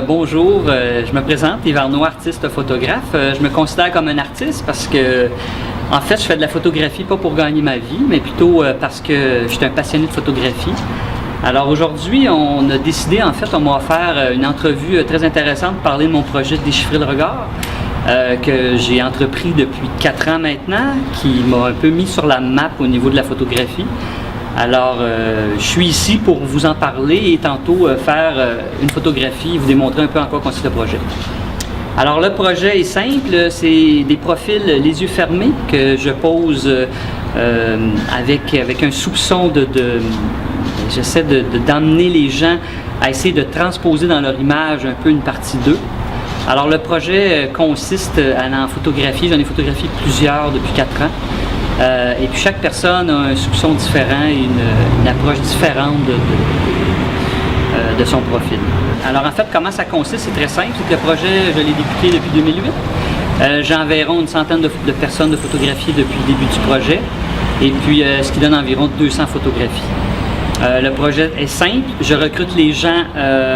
Bonjour, je me présente, Yves Arnaud, artiste photographe. Je me considère comme un artiste parce que, en fait, je fais de la photographie pas pour gagner ma vie, mais plutôt parce que je suis un passionné de photographie. Alors aujourd'hui, on a décidé, en fait, on m'a offert une entrevue très intéressante pour parler de mon projet Déchiffrer le regard, que j'ai entrepris depuis 4 ans maintenant, qui m'a un peu mis sur la map au niveau de la photographie. Alors, je suis ici pour vous en parler et tantôt faire une photographie et vous démontrer un peu en quoi consiste le projet. Alors, le projet est simple, c'est des profils les yeux fermés que je pose avec un soupçon j'essaie d'emmener les gens à essayer de transposer dans leur image un peu une partie d'eux. Alors, le projet consiste à en photographier, j'en ai photographié plusieurs depuis 4 ans. Et puis chaque personne a un soupçon différent et une approche différente de son profil. Alors en fait, comment ça consiste? C'est très simple. C'est que le projet, je l'ai débuté depuis 2008. J'ai environ une centaine de personnes de photographier depuis le début du projet. Et puis ce qui donne environ 200 photographies. Le projet est simple. Je recrute les gens.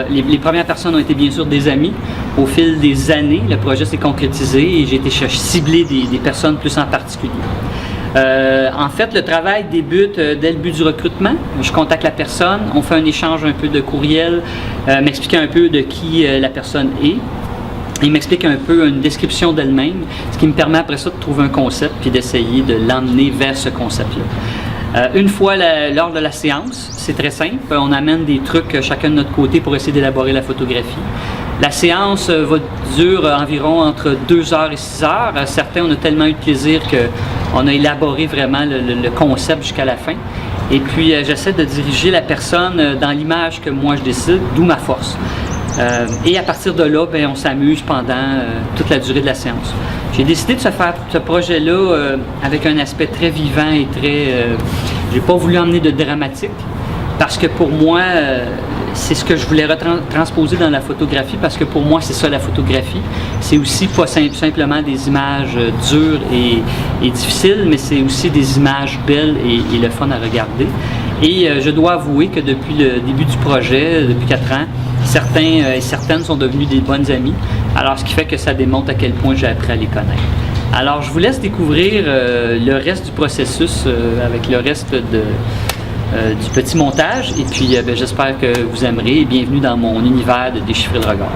Les premières personnes ont été bien sûr des amis. Au fil des années, le projet s'est concrétisé et j'ai été cibler des personnes plus en particulier. En fait, le travail débute dès le but du recrutement. Je contacte la personne, on fait un échange un peu de courriel, m'expliquer un peu de qui la personne est. Il m'explique un peu une description d'elle-même, ce qui me permet après ça de trouver un concept puis d'essayer de l'emmener vers ce concept-là. Une fois lors de la séance, c'est très simple, on amène des trucs chacun de notre côté pour essayer d'élaborer la photographie. La séance dure environ entre 2 heures et 6 heures. Certains, on a tellement eu de plaisir qu'on a élaboré vraiment le concept jusqu'à la fin. Et puis, j'essaie de diriger la personne dans l'image que moi je décide, d'où ma force. Et à partir de là, on s'amuse pendant toute la durée de la séance. J'ai décidé de faire ce projet-là avec un aspect très vivant et très... j'ai pas voulu emmener de dramatique parce que pour moi... c'est ce que je voulais transposer dans la photographie parce que pour moi, c'est ça la photographie. C'est aussi pas simplement des images dures et difficiles, mais c'est aussi des images belles et le fun à regarder. Et je dois avouer que depuis le début du projet, depuis 4 ans, certains et certaines sont devenus des bonnes amies. Alors, ce qui fait que ça démontre à quel point j'ai appris à les connaître. Alors, je vous laisse découvrir le reste du processus avec le reste du petit montage et puis j'espère que vous aimerez et bienvenue dans mon univers de Déchiffrer le regard.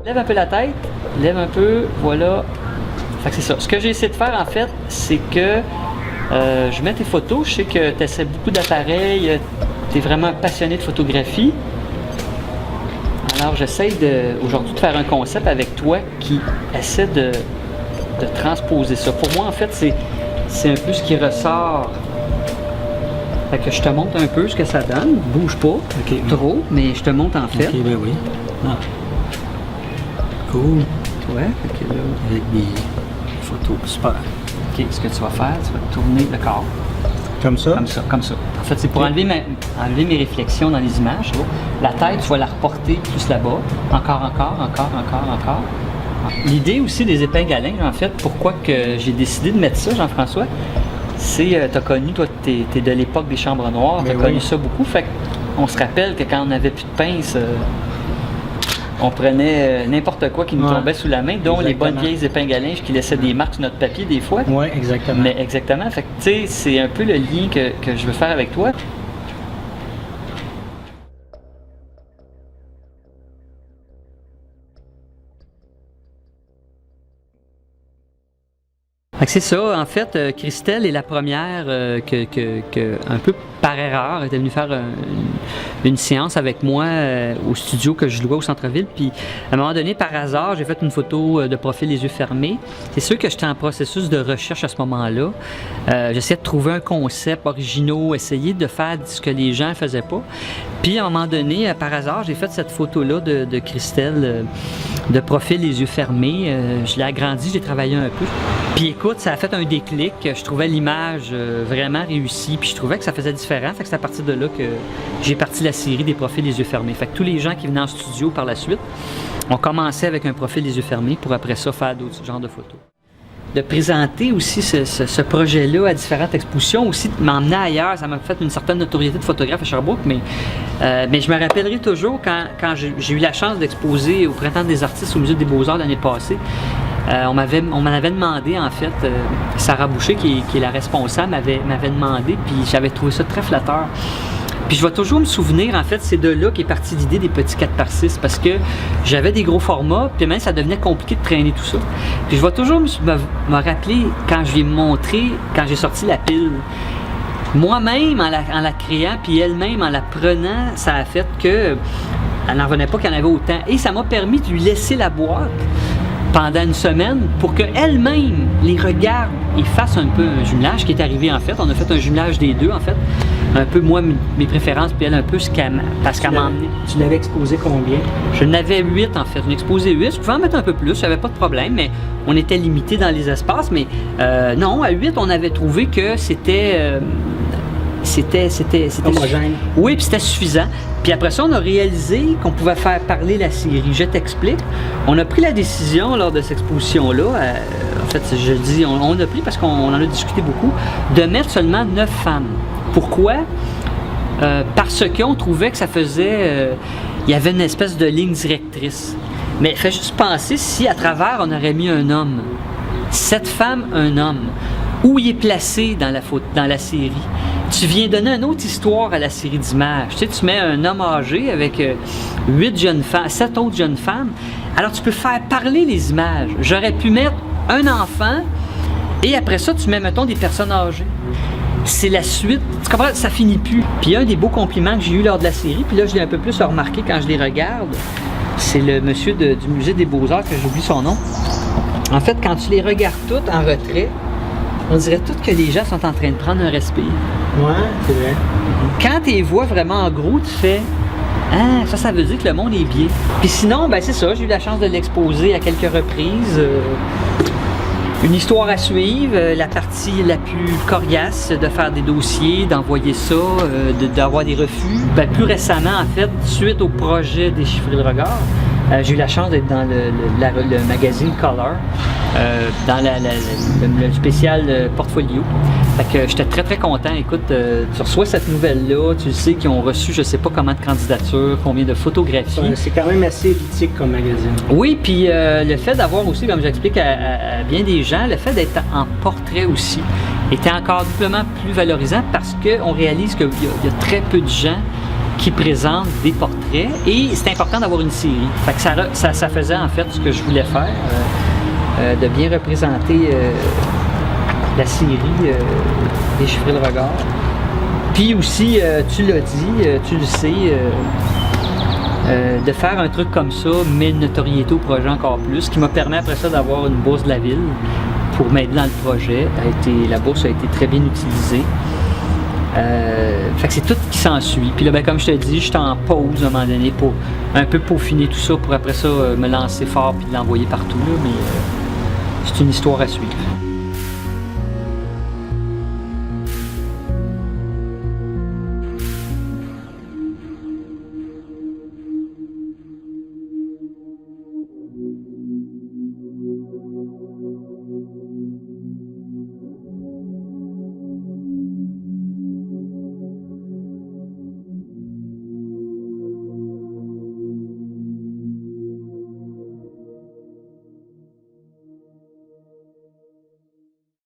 Lève un peu la tête, lève un peu, voilà. Fait que c'est ça. Ce que j'ai essayé de faire en fait, c'est que je mets tes photos, je sais que tu essaies beaucoup d'appareils, tu es vraiment passionné de photographie. Alors j'essaie aujourd'hui de faire un concept avec toi qui essaie de transposer ça. Pour moi en fait, c'est un peu ce qui ressort. Fait que je te montre un peu ce que ça donne. Bouge pas, trop, mais je te montre en fait. Ok, ben oui. Ah. Cool. Ouais, fait que là, avec des photos, super. OK, ce que tu vas faire, tu vas tourner le corps. Comme ça? Comme ça, comme ça. En fait, c'est pour enlever mes réflexions dans les images. La tête, tu vas la reporter plus là-bas. Encore. L'idée aussi des épingles à linge, en fait, pourquoi que j'ai décidé de mettre ça, Jean-François, c'est, t'as connu, toi, t'es de l'époque des chambres noires, t'as connu ça beaucoup, fait qu'on se rappelle que quand on n'avait plus de pince, on prenait n'importe quoi qui nous tombait sous la main, dont les bonnes vieilles épingles à linge qui laissaient des marques sur notre papier des fois. Oui, exactement. Mais exactement. Fait que, tu sais, c'est un peu le lien que je veux faire avec toi. C'est ça, en fait, Christelle est la première un peu par erreur, était venue faire une séance avec moi au studio que je louais au centre-ville. Puis à un moment donné, par hasard, j'ai fait une photo de profil les yeux fermés. C'est sûr que j'étais en processus de recherche à ce moment-là. J'essayais de trouver un concept original, essayer de faire ce que les gens ne faisaient pas. Puis à un moment donné, par hasard, j'ai fait cette photo-là de Christelle de profil les yeux fermés. Je l'ai agrandi, j'ai travaillé un peu. Puis écoute, ça a fait un déclic. Je trouvais l'image vraiment réussie. Puis je trouvais que ça faisait différent. Fait que c'est à partir de là que j'ai parti la série des profils les yeux fermés. Fait que tous les gens qui venaient en studio par la suite ont commencé avec un profil les yeux fermés pour après ça faire d'autres genres de photos. De présenter aussi ce projet-là à différentes expositions, aussi de m'emmener ailleurs, ça m'a fait une certaine notoriété de photographe à Sherbrooke, mais je me rappellerai toujours quand j'ai eu la chance d'exposer au Printemps des artistes au Musée des Beaux-Arts l'année passée. On m'en avait demandé, en fait, Sarah Boucher, qui est la responsable, m'avait demandé, puis j'avais trouvé ça très flatteur. Puis je vais toujours me souvenir, en fait, c'est de là qu'est partie l'idée des petits 4x6, parce que j'avais des gros formats, puis même ça devenait compliqué de traîner tout ça. Puis je vais toujours me rappeler quand je lui ai montré, quand j'ai sorti la pile. Moi-même, en la créant, puis elle-même en la prenant, ça a fait que elle n'en revenait pas qu'il y en avait autant. Et ça m'a permis de lui laisser la boîte pendant une semaine pour qu'elle-même les regarde et fasse un peu un jumelage qui est arrivé en fait. On a fait un jumelage des deux en fait. Un peu moi, mes préférences, puis elle un peu ce qu'elle parce qu'elle m'a emmené. Tu l'avais exposé combien? Je n'avais 8 en fait. J'en ai exposé 8. Je pouvais en mettre un peu plus, j'avais pas de problème, mais on était limité dans les espaces. Mais non, à 8, on avait trouvé que c'était homogène. Oui, puis c'était suffisant. Puis après ça, on a réalisé qu'on pouvait faire parler la série. Je t'explique. On a pris la décision lors de cette exposition-là, en fait, je dis on a pris parce qu'on en a discuté beaucoup, de mettre seulement 9 femmes. Pourquoi? Parce qu'on trouvait que ça faisait... il y avait une espèce de ligne directrice. Mais fais juste penser si à travers on aurait mis un homme. 7 femmes, un homme. Où il est placé dans la série? Tu viens donner une autre histoire à la série d'images. Tu sais, tu mets un homme âgé avec 8 jeunes femmes, 7 autres jeunes femmes. Alors, tu peux faire parler les images. J'aurais pu mettre un enfant et après ça, tu mets, mettons, des personnes âgées. C'est la suite. Tu comprends? Ça finit plus. Puis un des beaux compliments que j'ai eu lors de la série, puis là, je l'ai un peu plus remarqué quand je les regarde, c'est le monsieur du Musée des Beaux-Arts, que j'oublie son nom. En fait, quand tu les regardes toutes en retrait, on dirait toutes que les gens sont en train de prendre un respire. Ouais, c'est vrai. Quand tu les vois vraiment en gros, tu fais « Ah, ça veut dire que le monde est bien. » Puis sinon, ben c'est ça, j'ai eu la chance de l'exposer à quelques reprises. Une histoire à suivre, la partie la plus coriace, de faire des dossiers, d'envoyer ça, d'avoir des refus. Ben, plus récemment, en fait, suite au projet Déchiffrer le regard, j'ai eu la chance d'être dans le magazine Color, dans le spécial Portfolio. Fait que j'étais très très content. Écoute, tu reçois cette nouvelle-là, tu sais qu'ils ont reçu je sais pas combien de candidatures, combien de photographies. C'est quand même assez éthique comme magazine. Oui, puis le fait d'avoir aussi, comme j'explique à bien des gens, le fait d'être en portrait aussi était encore doublement plus valorisant parce qu'on réalise qu'il y a très peu de gens qui présente des portraits et c'est important d'avoir une série. Fait que ça faisait en fait ce que je voulais faire, de bien représenter la série Déchiffrer le regard. Puis aussi, tu l'as dit, tu le sais, de faire un truc comme ça met une notoriété au projet encore plus, ce qui m'a permis après ça d'avoir une bourse de la ville pour m'aider dans le projet. La bourse a été très bien utilisée. Fait que c'est tout qui s'ensuit. Puis là, ben, comme je te dis, j'étais en pause à un moment donné pour un peu peaufiner tout ça pour après ça me lancer fort puis l'envoyer partout. Là, mais c'est une histoire à suivre.